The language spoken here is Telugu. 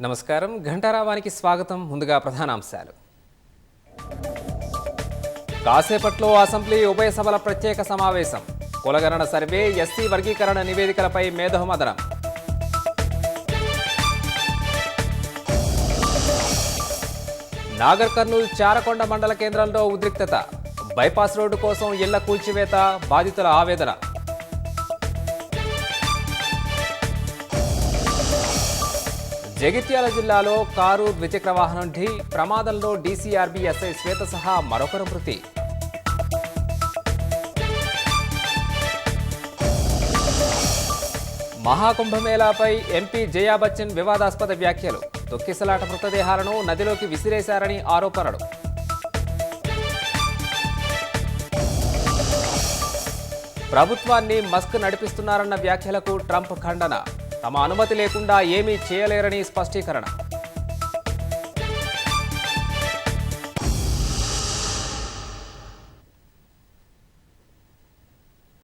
నమస్కారం ఘంటారావానికి స్వాగతం. ముందుగా ప్రధానాంశాలు. కాసేపట్లో అసెంబ్లీ ఉభయ సభల ప్రత్యేక సమావేశం. కులగణన సర్వే, ఎస్సీ వర్గీకరణ నివేదికలపై మేధోమథనం. నాగర్ కర్నూల్ చారకొండ మండల కేంద్రంలో ఉద్రిక్తత. బైపాస్ రోడ్డు కోసం ఇళ్ల కూల్చివేత, బాధితుల ఆవేదన. జగిత్యాల జిల్లాలో కారు ద్విచక్ర వాహనం ఢీ, ప్రమాదంలో డీసీఆర్బీ ఎస్ఐ శ్వేత సహా మరొకరు మృతి. మహాకుంభమేళాపై ఎంపీ జయా బచ్చన్ వివాదాస్పద వ్యాఖ్యలు. తొక్కిసలాట మృతదేహాలను నదిలోకి విసిరేశారని ఆరోపణలు. ప్రభుత్వాన్ని మస్క్ నడిపిస్తున్నారన్న వ్యాఖ్యలకు ట్రంప్ ఖండన. తమ అనుమతి లేకుండా ఏమీ చేయలేరని స్పష్టీకరణ.